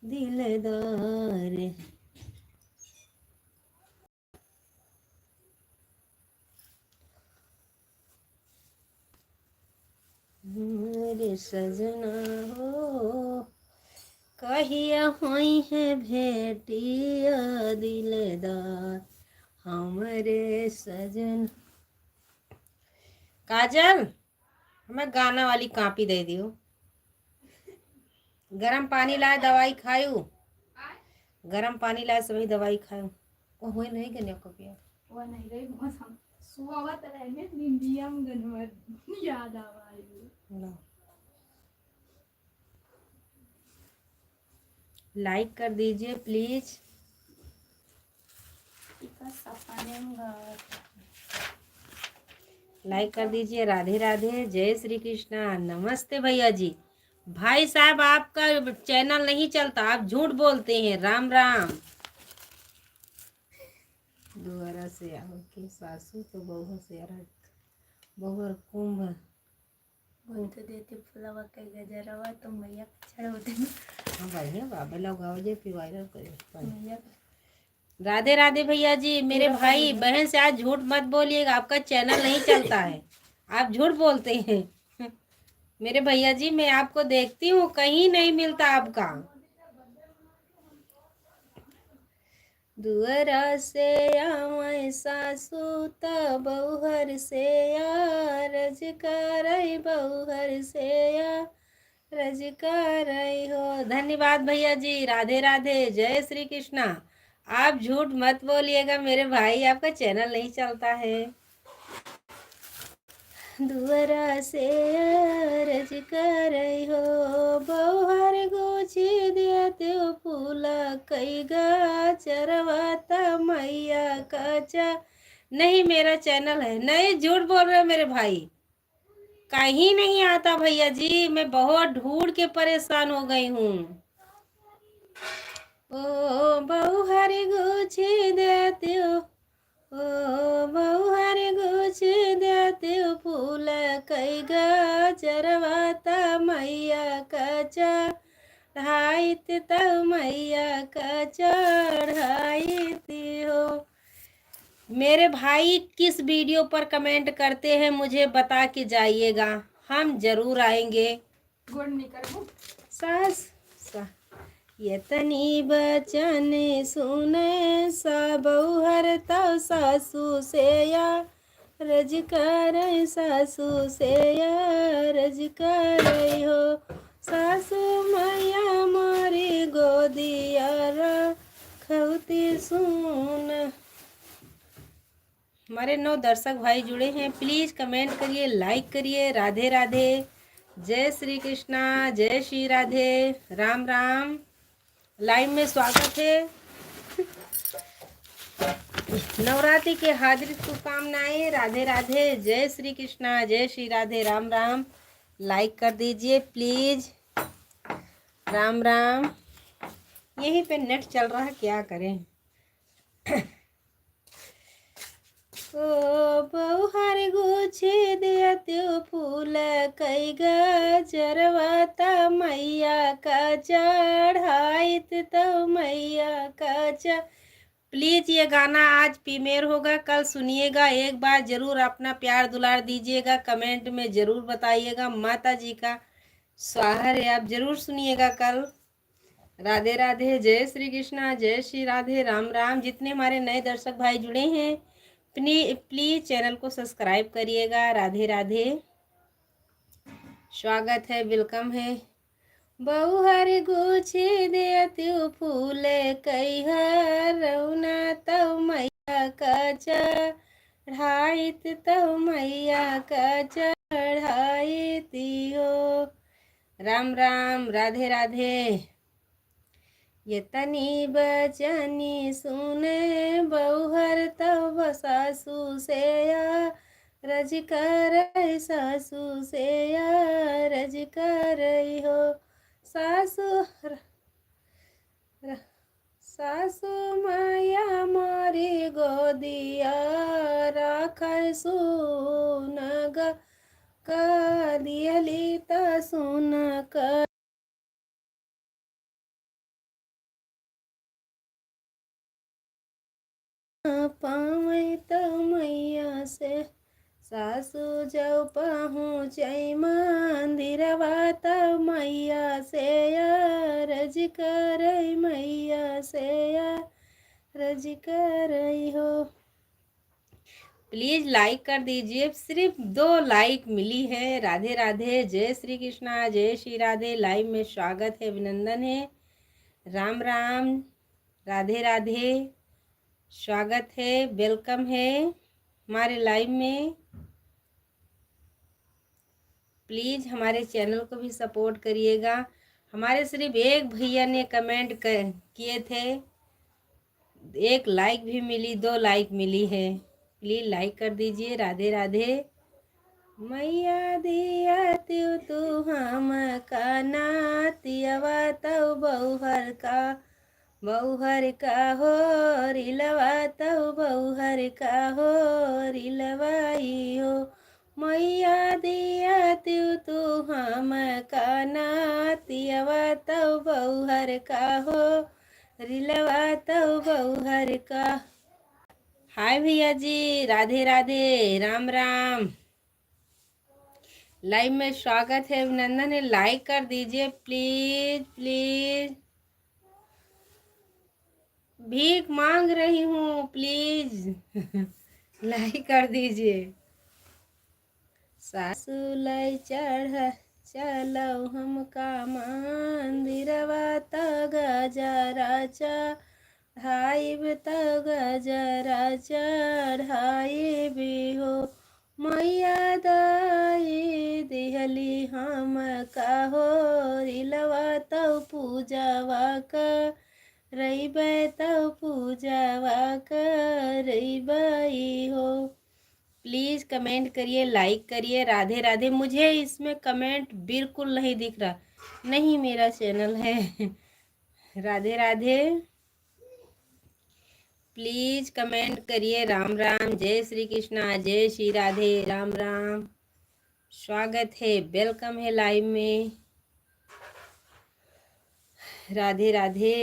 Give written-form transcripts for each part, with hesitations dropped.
दिलदार। मेरे सजना हो कहिया हुई है भेटिया दिलदार हमरे सजन। काजल हमें गाना वाली कॉपी दे दियो। गरम पानी लाए दवाई खायू। गरम पानी लाए सभी दवाई खायू। वो हुई नहीं गने को पिया वो नहीं रही मौसम सुहावत रहे निंदियम गनवर याद आवाई। लाइक कर दीजिए प्लीज। लाइक कर दीजिए। राधे राधे, जय श्री कृष्णा। नमस्ते भैया जी। भाई साहब आपका चैनल नहीं चलता, आप झूठ बोलते हैं। राम राम। दोबारा से आओ के सासू तो बहू से बहुर कुंभ बोलते देते फुलावा के गजरवा तो मैया छड़ होते। हाँ भाई बाबा लगाओ जे फिर वायरल करो। राधे राधे भैया जी। मेरे भाई बहन से आज झूठ मत बोलिएगा, आपका चैनल नहीं चलता है। आप झूठ बोलते हैं। मेरे भैया जी मैं आपको देखती हूँ, कहीं नहीं मिलता आपका। दुअरा से आवे सासू त बहुहर से रज करई बहुहर से रज करई हो। धन्यवाद भैया जी। राधे राधे, जय श्री कृष्णा। आप झूठ मत बोलिएगा मेरे भाई, आपका चैनल नहीं चलता है। दुअरा से रज करई हो बहुहर गोछी देते फूला कई गा चरवाता मैया कचा। नहीं मेरा चैनल है। नहीं झूठ बोल रहे हो मेरे भाई, कहीं नहीं आता भैया जी। मैं बहुत ढूंढ के परेशान हो गई हूँ। ओ बहुहर गोछी देते हो, ओ बहुहर गुछ देते फूल कई गा चरवाता मैया का चढ़ाइत तब मैया का चढ़ाइत हो। मेरे भाई किस वीडियो पर कमेंट करते हैं मुझे बता के जाइएगा, हम जरूर आएंगे। गुड़ नहीं कर सास सा यतनी बचन सुने सा बहुहर तव सासू से या रज कर सासू से या रज कर हो। सासू मैया मारी गोदिया रखती सुन। हमारे 9 दर्शक भाई जुड़े हैं, प्लीज कमेंट करिए, लाइक करिए। राधे राधे, जय श्री कृष्णा, जय श्री राधे, राम राम। लाइव में स्वागत है। नवरात्रि के हार्दिक शुभकामनाएं। राधे राधे, जय श्री कृष्णा, जय श्री राधे, राम राम। लाइक कर दीजिए प्लीज। राम राम। यहीं पे नेट चल रहा है, क्या करें। ओ बहुहर गुछे देते फूल कई गजरवाता मैया का चढ़ाइत तो मैया का प्लीज ये गाना आज प्रीमियर होगा, कल सुनिएगा। एक बार जरूर अपना प्यार दुलार दीजिएगा, कमेंट में जरूर बताइएगा। माता जी का स्वाहर है, आप जरूर सुनिएगा कल। राधे राधे, जय श्री कृष्णा, जय श्री राधे, राम राम। जितने हमारे नए दर्शक भाई जुड़े हैं प्लीज चैनल को सब्सक्राइब करिएगा। राधे राधे, स्वागत है, वेलकम है। बहुहर गुछे देते फूल कई रौना तव मैया का चढ़ाइत तव मैया का चढ़ाइत हो। राम राम, राधे राधे। ये तनी बचनी सुने बहुहर तब सासू से रज कर सासू से रज कर हो। सासू सासू माया मारी गोदिया राख सुन ग दियली त सुन कर सासू जब पहुँचै मंदिरवा तब मैया से अर्ज करई, मैया से अर्ज करई हो। प्लीज लाइक कर दीजिए, सिर्फ 2 लाइक मिली है। राधे राधे, जय श्री कृष्णा, जय श्री राधे। लाइव में स्वागत है, अभिनंदन है, राम राम, राधे राधे, स्वागत है, वेलकम है हमारे लाइव में। प्लीज हमारे चैनल को भी सपोर्ट करिएगा। हमारे सिर्फ एक भैया ने कमेंट किए थे, 1 लाइक भी मिली, 2 लाइक मिली है। प्लीज लाइक कर दीजिए। राधे राधे। मैया दिया त्यू तू हम का नातियवा तऊ बहुहर का हो रिलवा तऊ बहुहर का हो रिलवाई हो। मैया दिया त्यू तू हम का नातियवा तऊ बहुहर का हो रिलवा तऊ बहुहर का। हाय भैया जी, राधे राधे, राम राम। लाइव में स्वागत है, अभिनंदन है। लाइक कर दीजिए प्लीज प्लीज। भीख मांग रही हूँ, प्लीज लाइक कर दीजिए। सासू लाई चढ़ चलो हमका मंदिरवा त गजरा चढ़ाइब त गजरा चढ़ाइब हो। मैया दाई दिहली हम काहो रिलवा तऊ पूजावा करइबै तऊ पूजावा करइबै हो। प्लीज़ कमेंट करिए, लाइक करिए। राधे राधे। मुझे इसमें कमेंट बिल्कुल नहीं दिख रहा, नहीं मेरा चैनल है। राधे राधे। प्लीज कमेंट करिए। राम राम, जय श्री कृष्णा, जय श्री राधे, राम राम, स्वागत है, वेलकम है लाइव में। राधे राधे।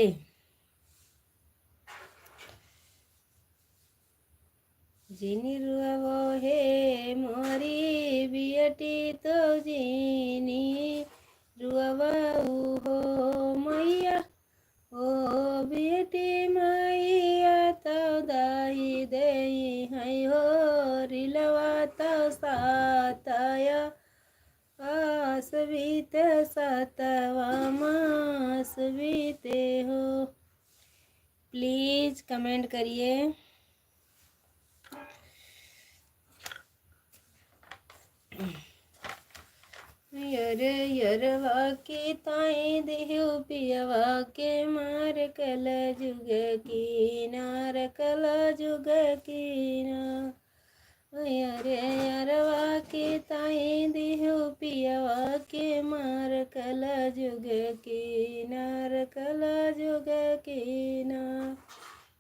जिनी रुआवो हे मोरी बियटी तो जिनी रुआवाऊ हो मैया ओ बेटी मैया तो दाई देई है हो रिलवा तो साताया आस बीते सातवा मास बीते हो। प्लीज कमेंट करिए। यरवा के ताई देहु पियवा के मार कल जुग की नार कल जुग की ना। यरवा के ताई देहु पियवा के मार कल जुग की नार कल जुग की ना।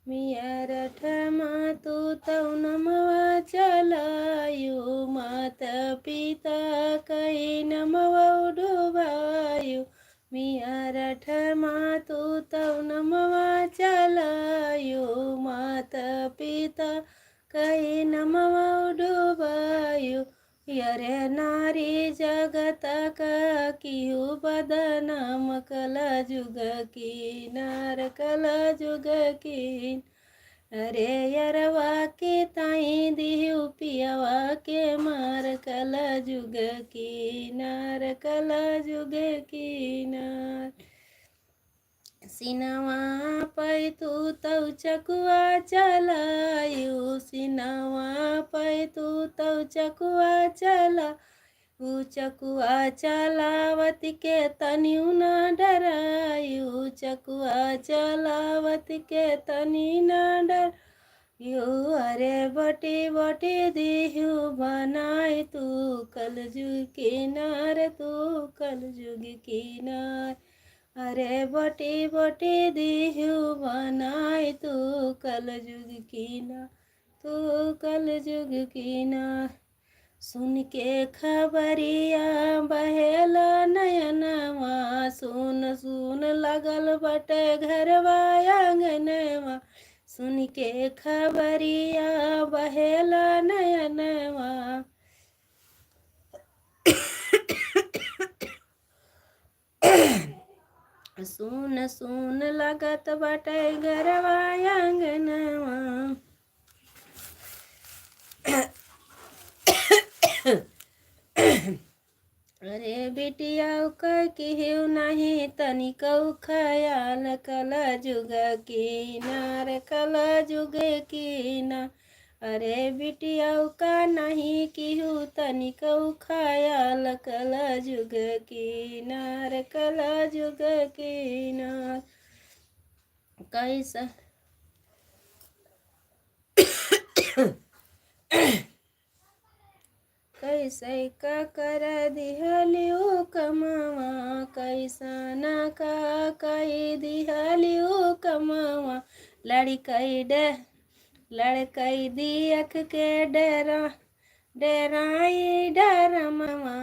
मिया रठमा तू तऊ नमवा चलायु माता पिता कई नमवा डुबायु। मिया रठमा तू तऊ नमवा चलायु माता पिता कई नमवा डुबायु। यरे नारी जगत का किहु बदनाम कल जुग की नार कल जुग की। अरे यरवा के ताई दिहु पियवा के मार कल जुग की नार कल जुग की नार। सिनवा पै तू तऊ चकुआ चलायु सिनवा पै तू तऊ चकुआ चला चकुआ चलावत के तनिउ न डरायु चकुआ चलावत के तनि न डर यू। अरे बटी बटी दिहु बनाए तू कल जुग किनार तू कल जुग किनार। अरे बटी बटी दिहु बनाए तू कल जुग किनार तू कल जुग किनार। सुन के खबरिया बहेला नयनवा सुन सुन लगल बटे घरवा आंगनवा। सुन के खबरिया बहेला नयनवा सुन सुन लागत बाटे गरवा आंगनवा। अरे बिटिया का केहू नहीं तनिको खयाल कल जुग किनार कल जुग कीना। अरे बिटिया का नहीं केहू तनिको खयाल कल जुग किनार कल जुग किनार। कैसा कैसे का कर दिहलियो कमावा कैसना का कई दिहलियो कमावा। लड़कई दियख के डराई डरमवा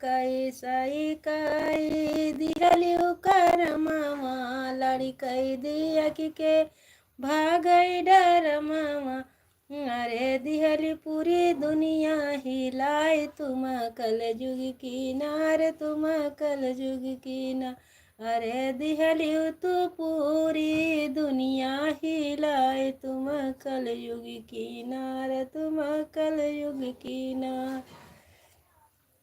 कैसई कई दिहलियो करमवा। लड़कई दियख के भागई डरमवा। अरे दिहली पूरी दुनिया हिलाए तुम कल जुग किनारे तुम कल जुग किनारे। अरे दिहली तू पूरी दुनिया हिलाए तुम कल युग किनारे तुम कल युग किनारे।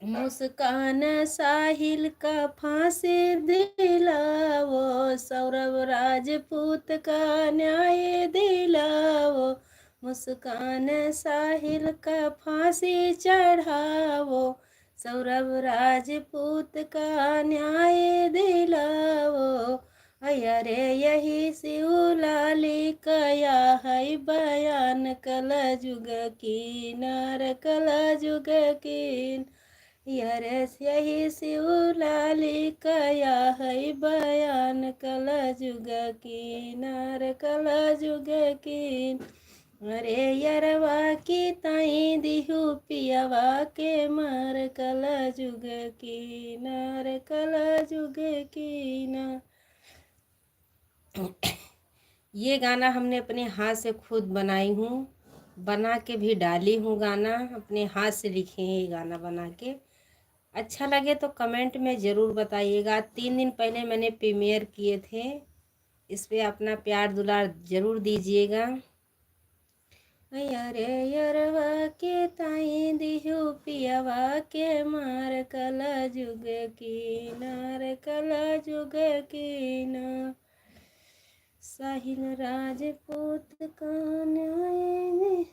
मुस्कान साहिल का फांसी दिलावो सौरभ राजपूत का न्याय दिलावो। मुस्कान साहिल का फांसी चढ़ावो सौरभ राजपूत का न्याय दिलावो। अरे यही शिवलाली कया है बयान कल जुग किनार कल जुग कीन। यरस यही शिवलाली कया है बयान कल जुग किनार कल जुग कीन। अरे यरवा की ताई दिहु पियवा के मार कल जुग किनार कल जुग कीनार। ये गाना हमने अपने हाथ से खुद बनाई हूँ, बना के भी डाली हूँ। गाना अपने हाथ से लिखे हैं ये गाना बना के। अच्छा लगे तो कमेंट में ज़रूर बताइएगा। 3 दिन पहले मैंने प्रीमियर किए थे, इस पे अपना प्यार दुलार ज़रूर दीजिएगा। अरे यरवा के ताई दिहु पियवा के मार कल जुग किनार कल जुग किनार। साहिल राजपूत का न्याय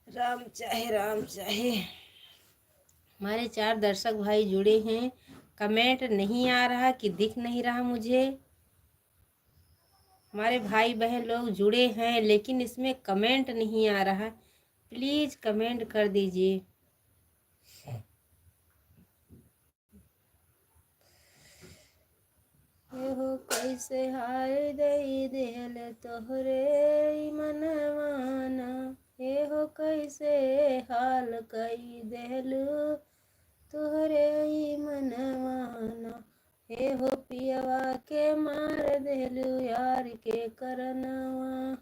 राम चाहे। हमारे 4 दर्शक भाई जुड़े हैं, कमेंट नहीं आ रहा कि दिख नहीं रहा मुझे। हमारे भाई बहन लोग जुड़े हैं लेकिन इसमें कमेंट नहीं आ रहा, प्लीज़ कमेंट कर दीजिए। हो कैसे हाय दई देल तोहरे मनवाना। हो कैसे हाल कई देलू तोहरे मनवाना। हो पियवा के मार देलू यार के करनवा।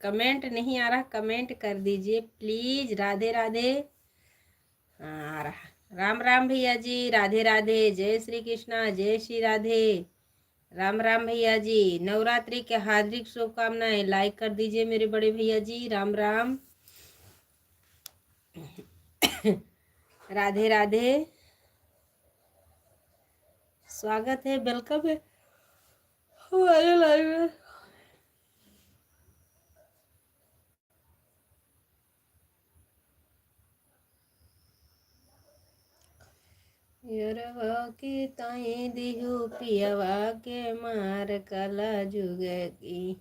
कमेंट नहीं आ रहा, कमेंट कर दीजिए प्लीज़। राधे राधे। हाँ आ रहा। राम राम भैया जी, राधे राधे, जय श्री कृष्णा, जय श्री राधे। राम राम भैया जी, नवरात्रि के हार्दिक शुभकामनाएं। लाइक कर दीजिए मेरे बड़े भैया जी। राम राम। राधे राधे, स्वागत है, वेलकम है हमारे लाइव में। यरवा की ताई दिहु पियवा के मार कला जुग की।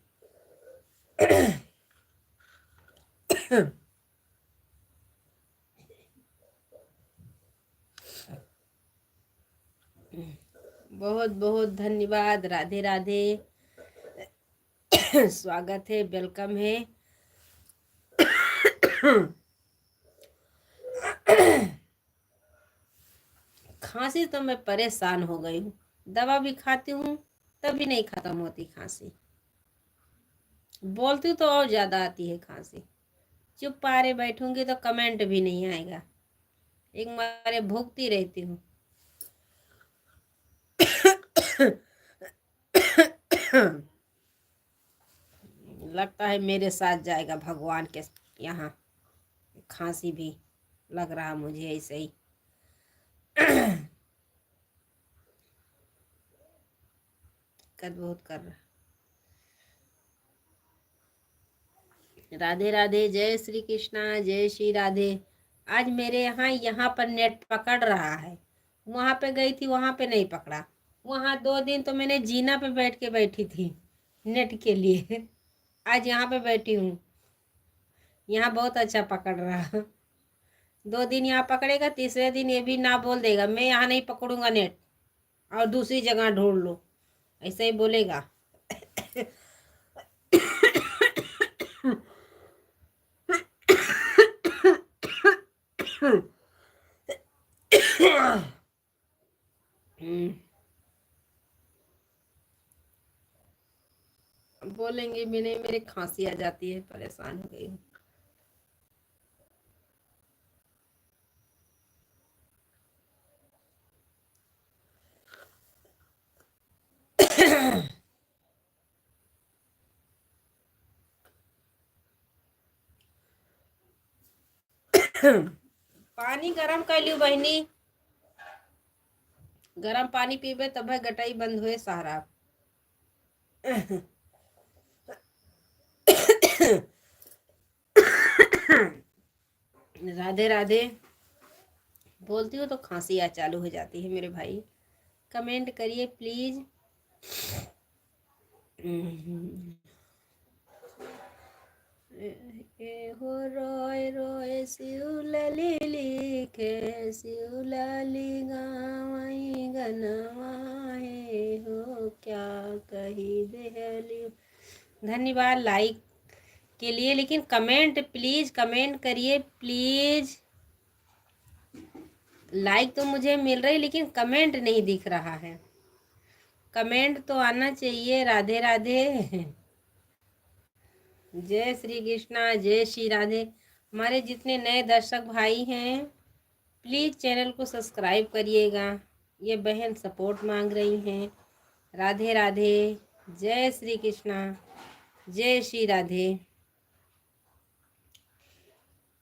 बहुत बहुत धन्यवाद। राधे राधे, स्वागत है, वेलकम है। खांसी तो मैं परेशान हो गई हूँ, दवा भी खाती हूँ तभी नहीं खत्म होती खांसी। बोलती हूँ तो और ज़्यादा आती है खांसी। चुप पारे बैठूंगी तो कमेंट भी नहीं आएगा। एक मारे भूखती रहती हूँ। लगता है मेरे साथ जाएगा भगवान के यहाँ। खांसी भी लग रहा मुझे ऐसे ही। दिक्कत बहुत कर रहा। राधे राधे, जय श्री कृष्णा, जय श्री राधे। आज मेरे यहाँ पर नेट पकड़ रहा है। वहां पे गई थी, वहां पे नहीं पकड़ा। वहां 2 दिन तो मैंने जीना पे बैठ के बैठी थी नेट के लिए। आज यहाँ पे बैठी हूँ, यहाँ बहुत अच्छा पकड़ रहा। 2 दिन यहाँ पकड़ेगा, तीसरे दिन ये भी ना बोल देगा मैं यहाँ नहीं पकड़ूंगा नेट और दूसरी जगह ढूंढ लो, ऐसे ही बोलेगा। बोलेंगे भी नहीं, मेरी खांसी आ जाती है, परेशान हो गई हूँ। पानी गरम कर लियो बहनी, गरम पानी पीबे तब है गटाई बंद हुए सारा। राधे राधे बोलती हूँ तो खांसी आ चालू हो जाती है मेरे भाई। कमेंट करिए प्लीज। हो रोए रोए शिवलाली लिखे, शिवलाली गावई गनवाए हो क्या कही देहली। धन्यवाद लाइक के लिए, लेकिन कमेंट प्लीज, कमेंट करिए प्लीज। लाइक तो मुझे मिल रही लेकिन कमेंट नहीं दिख रहा है। कमेंट तो आना चाहिए। राधे राधे, जय श्री कृष्णा, जय श्री राधे। हमारे जितने नए दर्शक भाई हैं प्लीज चैनल को सब्सक्राइब करिएगा। ये बहन सपोर्ट मांग रही हैं। राधे राधे, जय श्री कृष्णा, जय श्री राधे।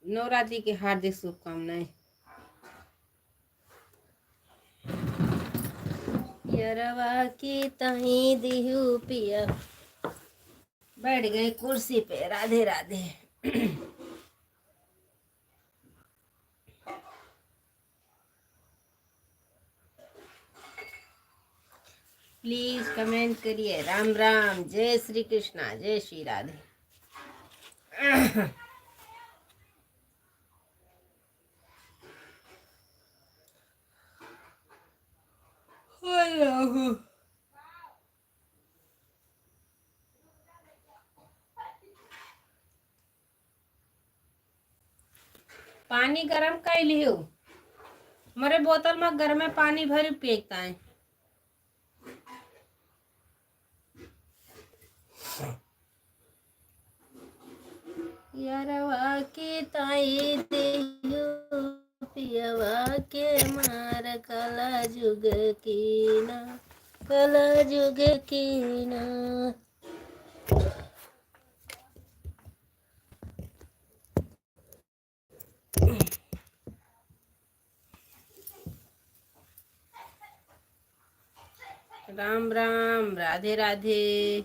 नवरात्रि की हार्दिक शुभकामनाएं। यरवा की तही दिहु पिया, बैठ गए कुर्सी पे। राधे राधे। प्लीज कमेंट करिए। राम राम, जय श्री कृष्णा, जय श्री राधे। पानी गरम कर लियो, मेरे बोतल में गर्म में पानी भरी फेंकता है। यारवा के ताई देहु पियवा के मार, कला जुग की ना, कला जुग की ना। राम राम, राधे राधे।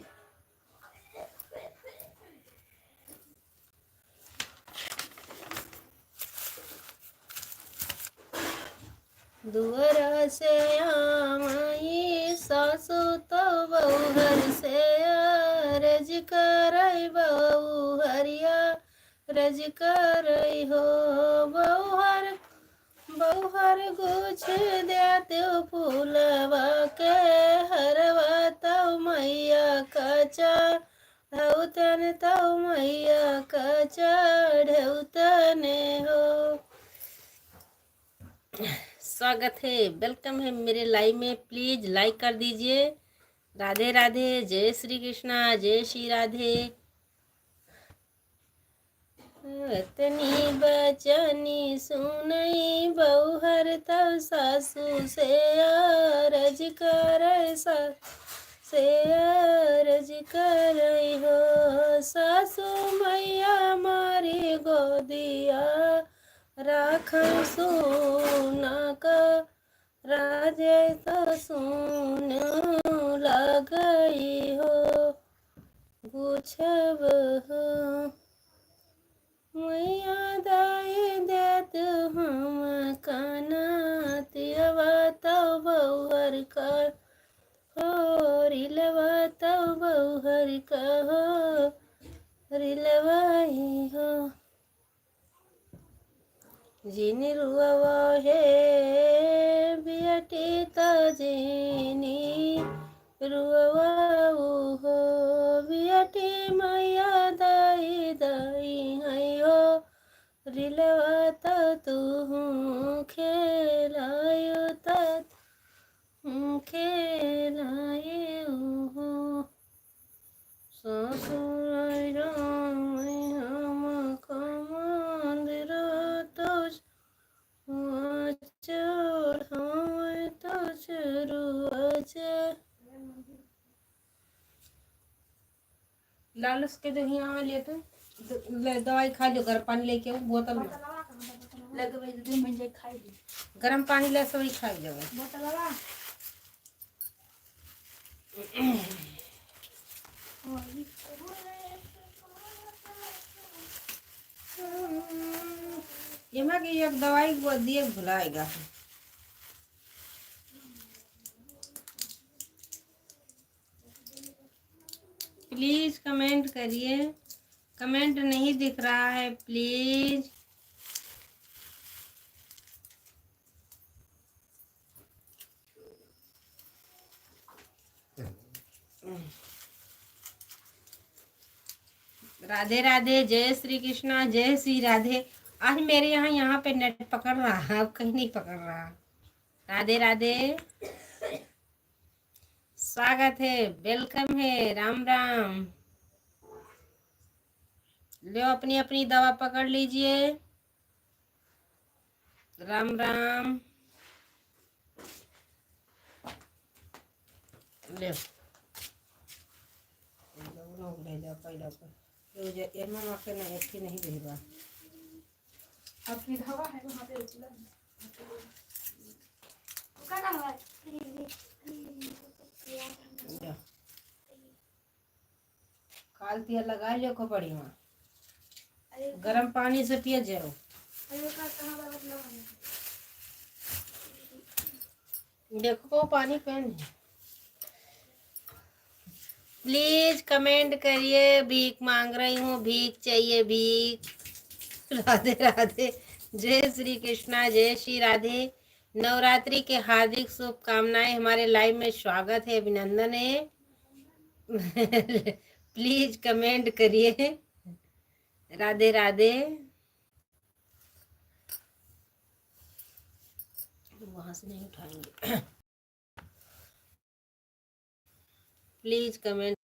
दुअरा से आमाई सासु तो बहुहर से रज करई बहु हरिया, रज करई हो बहुहर, बहुहर गुछ देते फूलवा के हरवा तव मैया कचा ढौतन, तव मैया कचा ढौतने हो। स्वागत है, वेलकम है मेरे लाइव में। प्लीज लाइक कर दीजिए। राधे राधे, जय श्री कृष्णा, जय श्री राधे। तनी बचनी सुनई बहुहर तब सासू से अरज कर से अरज कर हो सासू मैया मारी गोदिया राख सुना का राजे तो सुन लगई हो गुछब हो मैया दाई देत हम काना तिरवा तव बहुहर कर हो रिलवा तव बहुहर कहो रिलवाई हो जिनी रुआ है बियटी तजिनी रुआ हो बियटी मैया दाई दाई है हो रिलवा तू खेलायो खेलायो हो ससुर हम कमंदिर तो चढ़ हम तो चरुआच लालच के जो यहाँ ले तो दवाई खा लो गर्म पानी लेके बोतल में लगवे दे म्हणजे खाई गर्म पानी ले सभी खा जाओ बोतल वाला ये मैं कि एक दवाई को दिए भुलाएगा प्लीज कमेंट करिए कमेंट नहीं दिख रहा है प्लीज राधे राधे जय श्री कृष्णा जय श्री राधे आज मेरे यहाँ पे नेट पकड़ रहा है अब कहीं नहीं पकड़ रहा राधे राधे स्वागत है वेलकम है राम राम लो अपनी अपनी दवा पकड़ लीजिए राम राम ले लो पहले नहीं भेजवा अपनी दवा है वहां पे उपलब्ध का नाम है काल तिया लगा लियो को पड़ी वहाँ गर्म पानी से पिए जाओ देखो पानी पहन प्लीज कमेंट करिए भीख मांग रही हूँ भीख चाहिए भीख राधे राधे जय श्री कृष्णा जय श्री राधे नवरात्रि के हार्दिक शुभकामनाएं हमारे लाइव में स्वागत है अभिनंदन है प्लीज कमेंट करिए राधे राधे वहां से नहीं उठाएंगे प्लीज कमेंट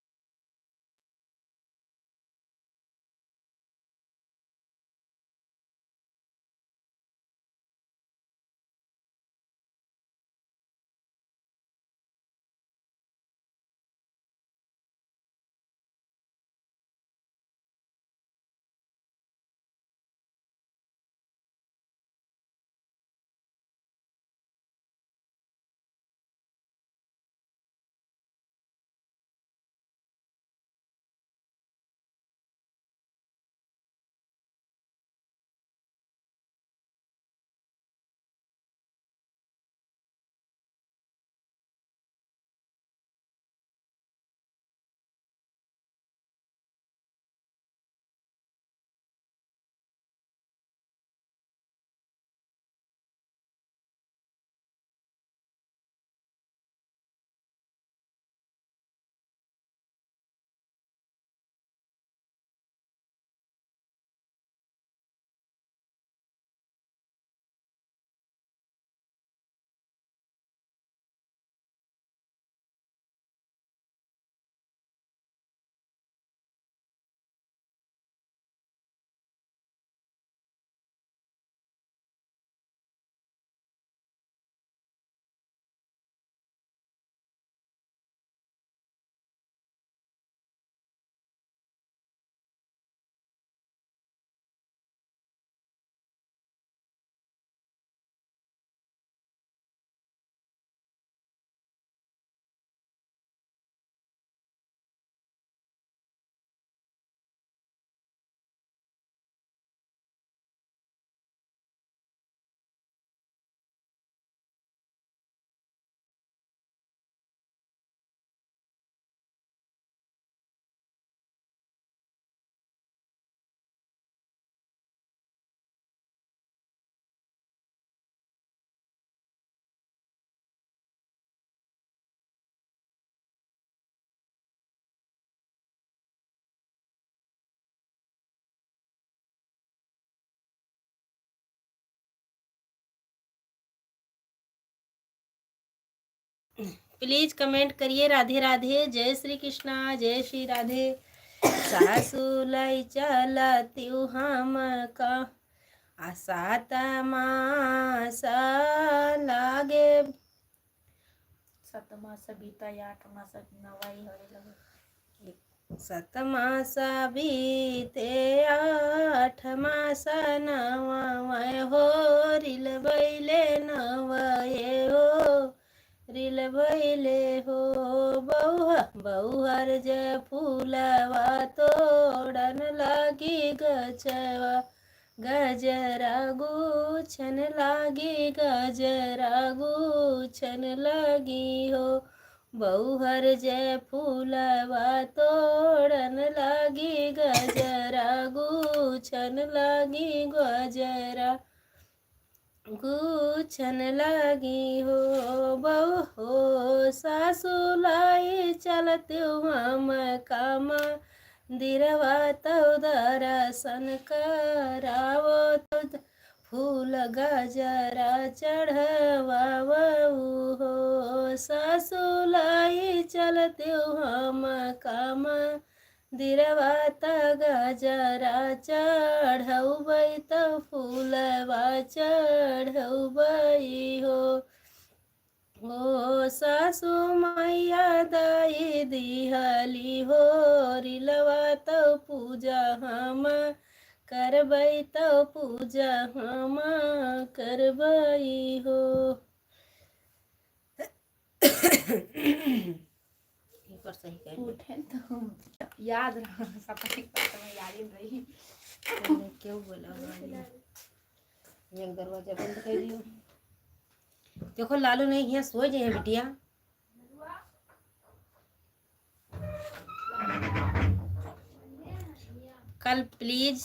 प्लीज कमेंट करिए राधे राधे, जय श्री कृष्णा, जय श्री राधे। सासू लाई चलती हम का सात मास लागे, 7 मास बीता या 8 मास नवाई होए लगे। 7 मास बीते 8 मास नवाए हो, रिल बैले नवाए हो, रिल बैले हो। बहुहर जे फूलवा तोड़न लगी गछवा, गजरा गुछन लागी, गजरा गुछन लगी हो। बहुहर जय फूलवा तोड़न लागी, गजरा गुछन लागी, गजरा गुछन लागी हो। बहु हो सासू लाई चलते हम काम, दिरवा तो दर्शन करावो, तो फूल गजरा चढ़वावू हो। सासू लाई चलते हम काम, दिरवा त गजरा चढ़ौबै, त फूलवा चढ़ौबै हो। ओ सासू मैया दाई दिहली हो, रिलवा तो पूजा हम करबै, तो पूजा हम करबै हो। पर सही कर उठे तो याद रहा, सफाई करते में याद ही रही। क्यों बोला एक दरवाजा बंद कर दियो। देखो लालू नहीं यहाँ सो जाए बिटिया। कल प्लीज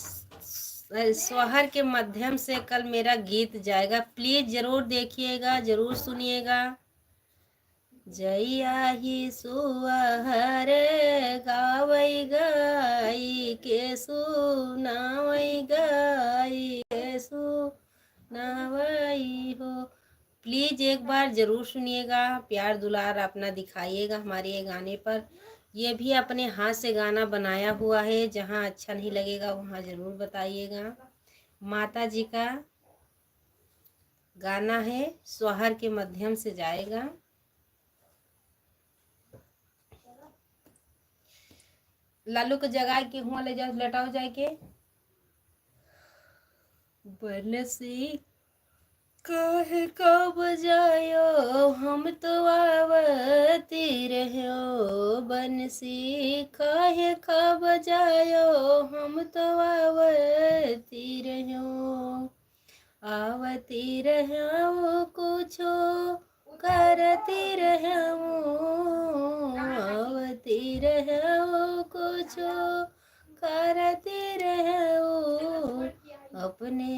सोहर के माध्यम से कल मेरा गीत जाएगा, प्लीज जरूर देखिएगा, जरूर सुनिएगा। जैया ही सुहर गावई गाई के सुनावई गाई के सुनावई हो। प्लीज एक बार जरूर सुनिएगा, प्यार दुलार अपना दिखाइएगा हमारे ये गाने पर। ये भी अपने हाथ से गाना बनाया हुआ है, जहाँ अच्छा नहीं लगेगा वहाँ जरूर बताइएगा। माता जी का गाना है, सोहर के माध्यम से जाएगा। लालू को जगा के हुआ ले जाओ, लटाओ जाके। बनसी काहे का बजायो हम तो आवती रहो, बंसी काहे का बजायो हम तो आवती रहो। आवती रहो कुछो करती रहो, आवती रहो कुछो करती रहो। अपने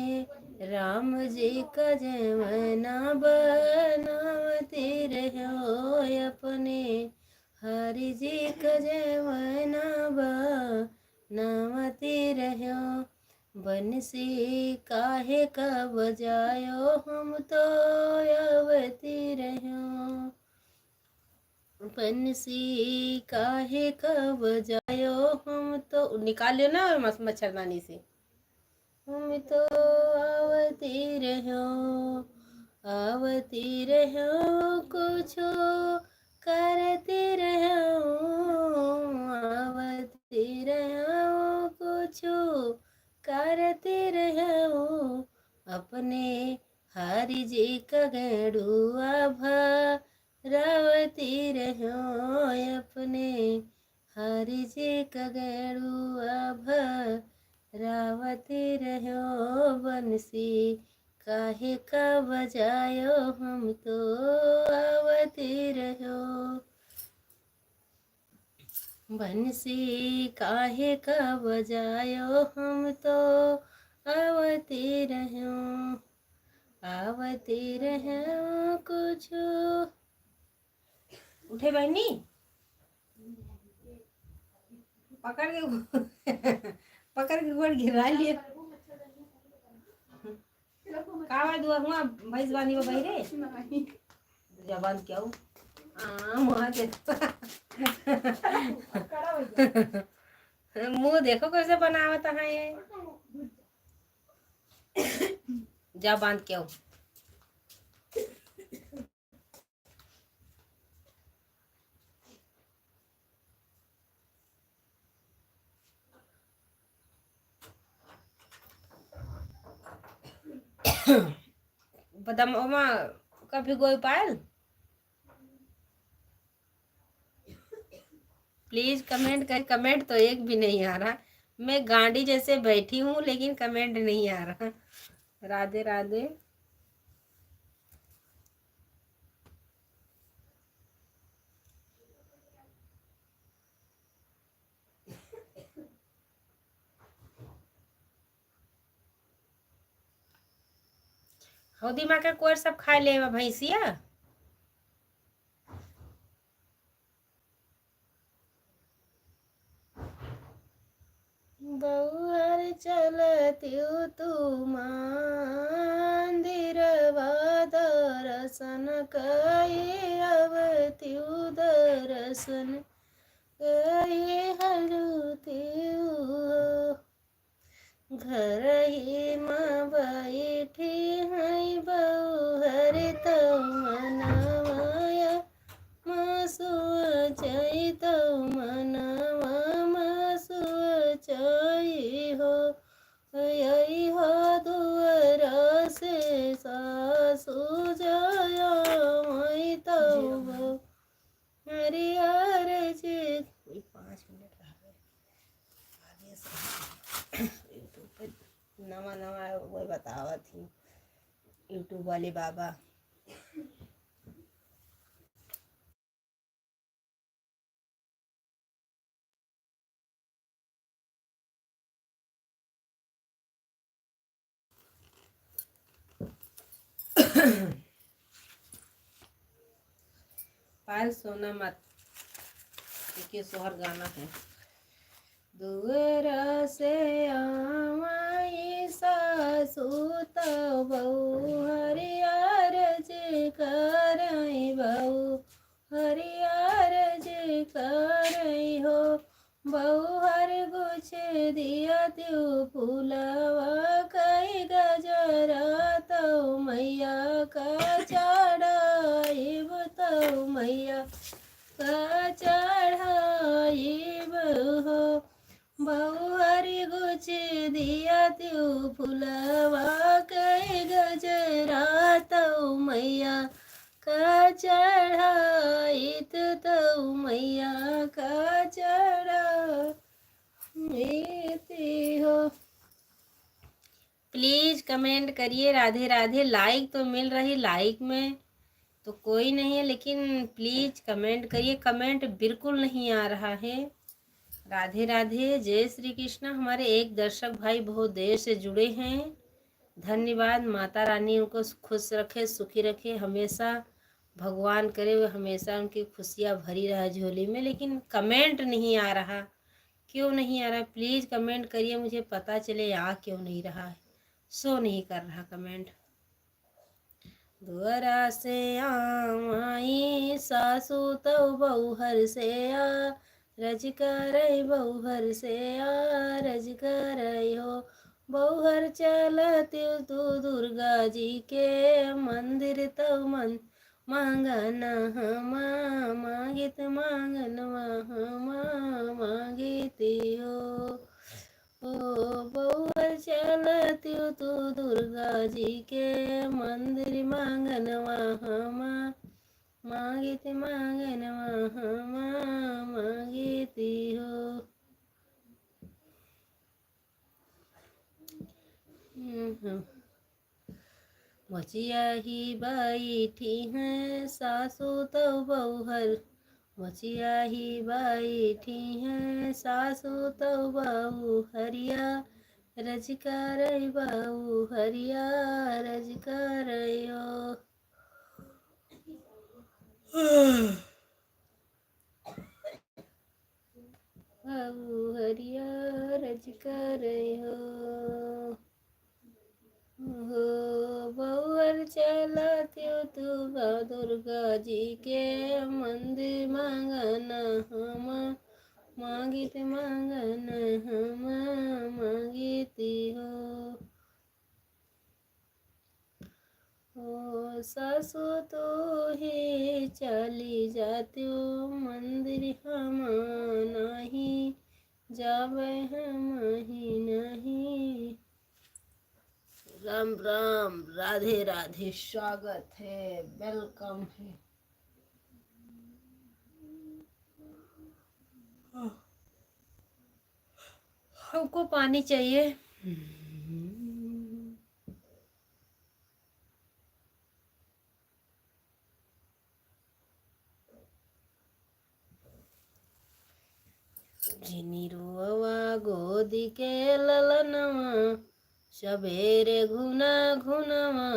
राम जी का जमाना बनावती रहो, अपने हरि जी का जमाना बनावती रहो। बंसी काहे का बजायो हम तो आवती रहो, बंसी काहे का बजायो हम तो। निकालियो ना मच्छरदानी से। हम तो आवती रहो, आवती रहो कुछो करती रहो, आवती रहो कुछो करती रहो। अपने हरि जी का गड़ुआ भरावती रहो, अपने हरि जी का गड़ुआ भरावती रहो। बंसी काहे का बजायो हम तो आवती रहो, बंसी काहे का बजायो हम तो आवती रहो, आवती रहो कुछ। उठे बहनी पकड़ के पकड़ के गोड़ गिरा लिए। का दुआ हुआ भैंस बांधी बहिरे जबान क्या हो। हाँ मुँह देखो कड़ा हो गया। मुँह देखो कैसे बनावत है ये। जा बांध के आओ। बदाम ओमा कभी गोई पायल। प्लीज कमेंट कर। कमेंट तो एक भी नहीं आ रहा। मैं गांडी जैसे बैठी हूँ लेकिन कमेंट नहीं आ रहा। राधे राधे। हौदी माँ का कोर सब खा ले भैंसिया। बहुहर चलत्यु तू मंदिरवा दर्शन कई अवत्यु दर्शन कई हरुत्यु घर ही माँ बैठी है बहुहर तो मनवाया मासु चई तो मनवा मासु चई हो यही हो दुअर से सासु जया मई तो हरियर जी। 5 मिनट रह गए। यूट्यूब पे नवा नवा वो बतावा थी यूट्यूब वाले बाबा। पायल सोना मत क्योंकि सोहर गाना है। दुअरा से आवाई सासु तो बहु हरियर जी करई बहु हरियर जी करई हो बहु हर गुछ दिया त्यू फूलवा कई गजरा तो मैया का चढ़ाई तो मैया का चढ़ाई हो बहु हरि गुछ दिया त्यू फूलवा कई गजरा तो मैया का चढ़ाई तो मैया का चढ़ाई हो। प्लीज कमेंट करिए राधे राधे। लाइक तो मिल रही, लाइक में तो कोई नहीं है लेकिन प्लीज कमेंट करिए। कमेंट बिल्कुल नहीं आ रहा है। राधे राधे। जय श्री कृष्ण। हमारे एक दर्शक भाई बहुत देर से जुड़े हैं, धन्यवाद। माता रानी उनको खुश रखे, सुखी रखे, हमेशा भगवान करे वो हमेशा उनकी खुशियाँ भरी रहा झोली में। लेकिन कमेंट नहीं आ रहा, क्यों नहीं आ रहा? प्लीज़ कमेंट करिए, मुझे पता चले आ क्यों नहीं रहा है। शो नहीं कर रहा कमेंट। दुअरा से आई सासू तो बहुहर से आ रज कर बहुहर से आ रज कर हो बहुहर चलती तू दुर्गा जी के मंदिर तो मन मांगना हमा मांगित मांगनवा हमा मांगिती हो ओ बहुहर चलती तू दुर्गा जी के मंदिर मांगनवा हमा मांगित मांगनवा हमा मांगिती हो। मचिया ही बैठी हैं सासू तो बहुहर मचिया ही बैठी हैं सासू तो बहु हरिया रज कर बहु हरिया रज कर बहु हरिया रज कर हो बहुहर चलती तू दुर्गा जी के मंदिर मांगन हम मांगित मांगन हम मांगिती हो। ओ सासु तो ही चली जाती मंदिर हम नहीं जावे हम ही नहीं। राम राम, राधे राधे, स्वागत है, वेलकम है। हमको पानी चाहिए। जिनी रोवा गोदी के ललनवा सबेरे घुना घुनवा